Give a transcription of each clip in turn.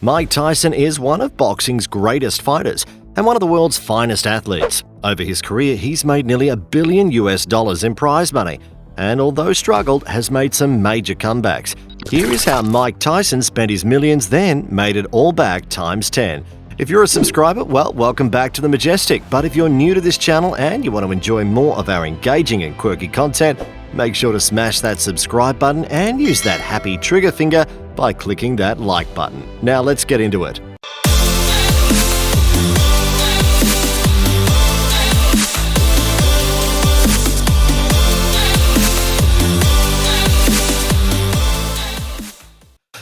Mike Tyson is one of boxing's greatest fighters and one of the world's finest athletes. Over his career, he's made nearly $1 billion in prize money, and although struggled, has made some major comebacks. Here is how Mike Tyson spent his millions, then made it all back times 10. If you're a subscriber, well, welcome back to The Majestic. But if you're new to this channel and you want to enjoy more of our engaging and quirky content, make sure to smash that subscribe button and use that happy trigger finger by clicking that like button. Now let's get into it.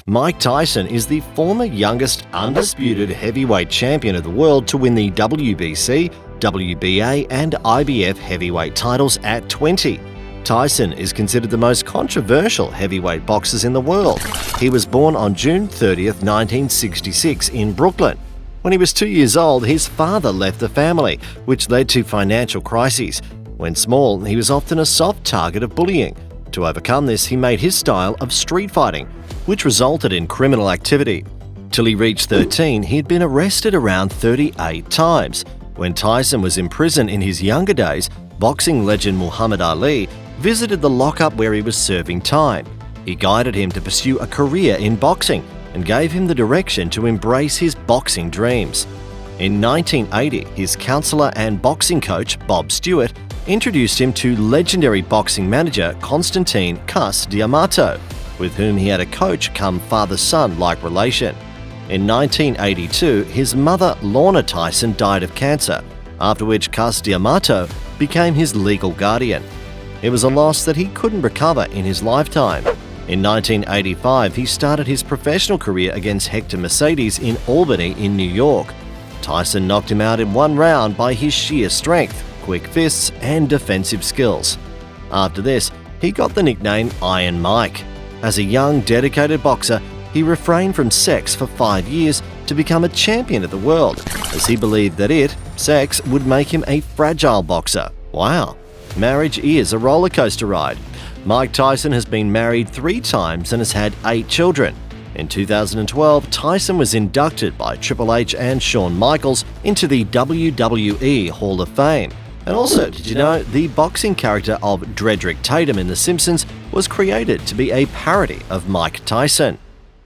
Mike Tyson is the former youngest undisputed heavyweight champion of the world to win the WBC, WBA and IBF heavyweight titles at 20. Tyson is considered the most controversial heavyweight boxer in the world. He was born on June 30, 1966 in Brooklyn. When he was 2 years old, his father left the family, which led to financial crises. When small, he was often a soft target of bullying. To overcome this, he made his style of street fighting, which resulted in criminal activity. Till he reached 13, he had been arrested around 38 times. When Tyson was in prison in his younger days, boxing legend Muhammad Ali visited the lockup where he was serving time. He guided him to pursue a career in boxing and gave him the direction to embrace his boxing dreams. In 1980, his counselor and boxing coach, Bob Stewart, introduced him to legendary boxing manager Constantine "Cus" D'Amato, with whom he had a coach come father-son-like relation. In 1982, his mother Lorna Tyson died of cancer, after which Cus D'Amato became his legal guardian. It was a loss that he couldn't recover in his lifetime. In 1985, he started his professional career against Hector Mercedes in Albany in New York. Tyson knocked him out in one round by his sheer strength, quick fists and defensive skills. After this, he got the nickname Iron Mike. As a young, dedicated boxer, he refrained from sex for 5 years to become a champion of the world, as he believed that sex, would make him a fragile boxer. Wow! Marriage is a roller coaster ride. Mike Tyson has been married 3 times and has had 8 children. In 2012, Tyson was inducted by Triple H and Shawn Michaels into the WWE Hall of Fame. And also, did you know, the boxing character of Dredrick Tatum in The Simpsons was created to be a parody of Mike Tyson.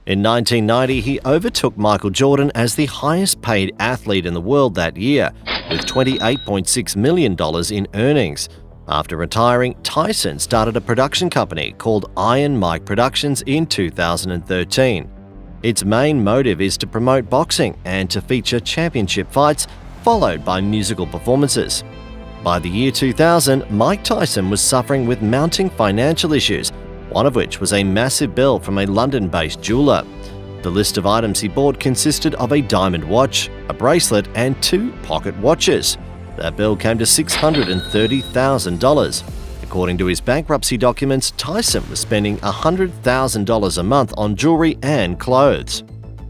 In 1990, he overtook Michael Jordan as the highest paid athlete in the world that year, with $28.6 million in earnings. After retiring, Tyson started a production company called Iron Mike Productions in 2013. Its main motive is to promote boxing and to feature championship fights, followed by musical performances. By the year 2000, Mike Tyson was suffering with mounting financial issues, one of which was a massive bill from a London-based jeweler. The list of items he bought consisted of a diamond watch, a bracelet, and 2 pocket watches. That bill came to $630,000. According to his bankruptcy documents, Tyson was spending $100,000 a month on jewelry and clothes.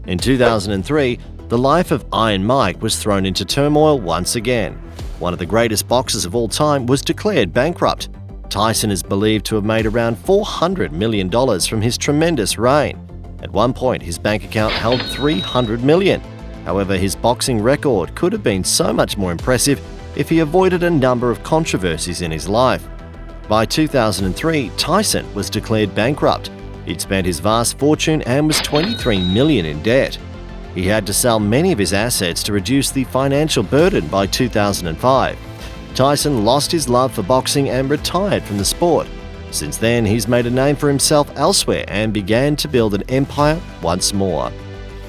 In 2003, the life of Iron Mike was thrown into turmoil once again. One of the greatest boxers of all time was declared bankrupt. Tyson is believed to have made around $400 million from his tremendous reign. At one point, his bank account held $300 million. However, his boxing record could have been so much more impressive if he avoided a number of controversies in his life. By 2003, Tyson was declared bankrupt. He'd spent his vast fortune and was $23 million in debt. He had to sell many of his assets to reduce the financial burden by 2005. Tyson lost his love for boxing and retired from the sport. Since then, he's made a name for himself elsewhere and began to build an empire once more.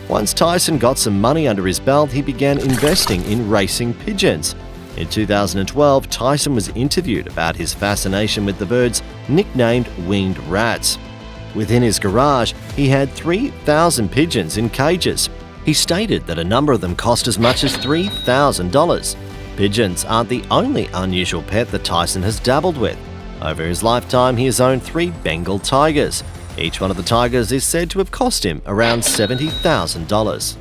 Once Tyson got some money under his belt, he began investing in racing pigeons. In 2012, Tyson was interviewed about his fascination with the birds, nicknamed winged rats. Within his garage, he had 3,000 pigeons in cages. He stated that a number of them cost as much as $3,000. Pigeons aren't the only unusual pet that Tyson has dabbled with. Over his lifetime, he has owned 3 Bengal tigers. Each one of the tigers is said to have cost him around $70,000.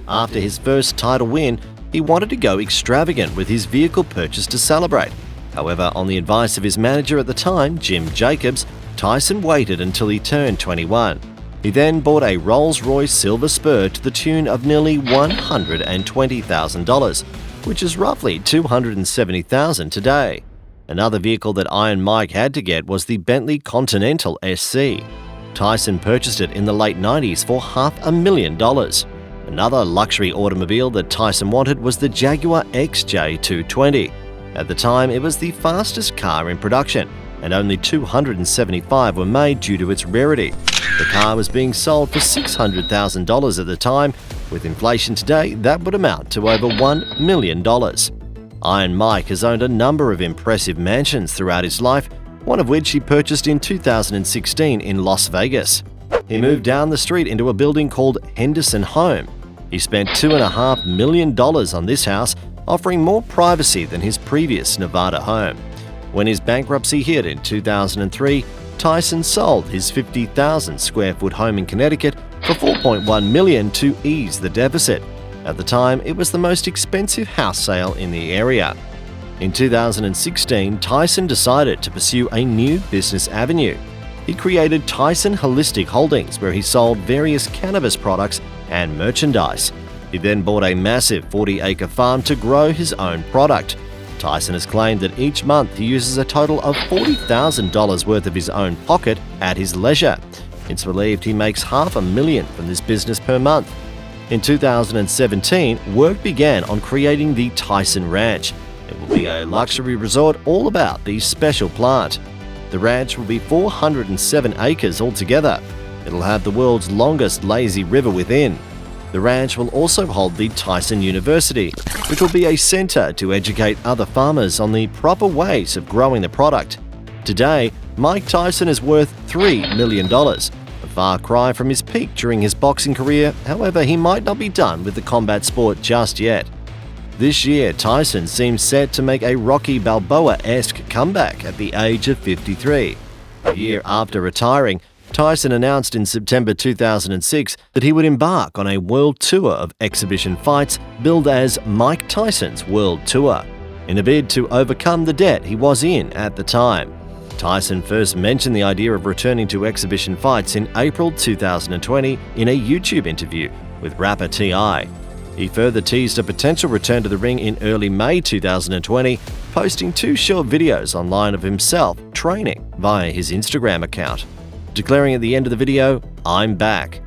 After his first title win, he wanted to go extravagant with his vehicle purchase to celebrate. However, on the advice of his manager at the time, Jim Jacobs, Tyson waited until he turned 21. He then bought a Rolls-Royce Silver Spur to the tune of nearly $120,000, which is roughly $270,000 today. Another vehicle that Iron Mike had to get was the Bentley Continental SC. Tyson purchased it in the late 90s for $500,000. Another luxury automobile that Tyson wanted was the Jaguar XJ220. At the time, it was the fastest car in production, and only 275 were made due to its rarity. The car was being sold for $600,000 at the time. With inflation today, that would amount to over $1 million. Iron Mike has owned a number of impressive mansions throughout his life, one of which he purchased in 2016 in Las Vegas. He moved down the street into a building called Henderson Home. He spent $2.5 million on this house, offering more privacy than his previous Nevada home. When his bankruptcy hit in 2003, Tyson sold his 50,000 square foot home in Connecticut for $4.1 million to ease the deficit. At the time, it was the most expensive house sale in the area. In 2016, Tyson decided to pursue a new business avenue. He created Tyson Holistic Holdings, where he sold various cannabis products and merchandise. He then bought a massive 40-acre farm to grow his own product. Tyson has claimed that each month he uses a total of $40,000 worth of his own pocket at his leisure. It's believed he makes $500,000 from this business per month. In 2017, work began on creating the Tyson Ranch. It will be a luxury resort all about the special plant. The ranch will be 407 acres altogether. It'll have the world's longest lazy river within. The ranch will also hold the Tyson University, which will be a center to educate other farmers on the proper ways of growing the product. Today, Mike Tyson is worth $3 million, a far cry from his peak during his boxing career. However, he might not be done with the combat sport just yet. This year, Tyson seems set to make a Rocky Balboa-esque comeback at the age of 53. A year after retiring, Tyson announced in September 2006 that he would embark on a world tour of exhibition fights billed as Mike Tyson's World Tour, in a bid to overcome the debt he was in at the time. Tyson first mentioned the idea of returning to exhibition fights in April 2020 in a YouTube interview with rapper T.I. He further teased a potential return to the ring in early May 2020, posting 2 short videos online of himself training via his Instagram account, declaring at the end of the video, "I'm back."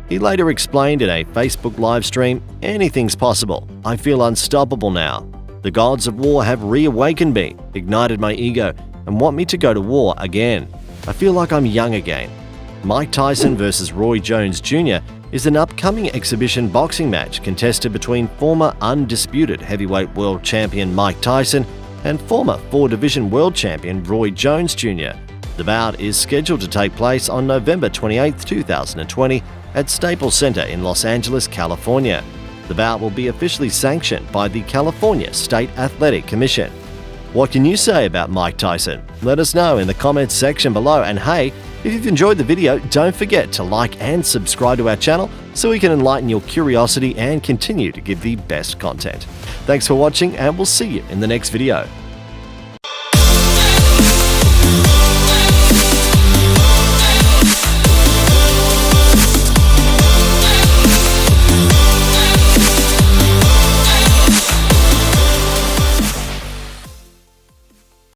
He later explained in a Facebook live stream, "Anything's possible. I feel unstoppable now. The gods of war have reawakened me, ignited my ego, and want me to go to war again. I feel like I'm young again." Mike Tyson vs. Roy Jones Jr. is an upcoming exhibition boxing match contested between former undisputed heavyweight world champion Mike Tyson and former 4-division world champion Roy Jones Jr. The bout is scheduled to take place on November 28, 2020 at Staples Center in Los Angeles, California. The bout will be officially sanctioned by the California State Athletic Commission. What can you say about Mike Tyson? Let us know in the comments section below, and hey, if you've enjoyed the video, don't forget to like and subscribe to our channel so we can enlighten your curiosity and continue to give the best content. Thanks for watching, and we'll see you in the next video.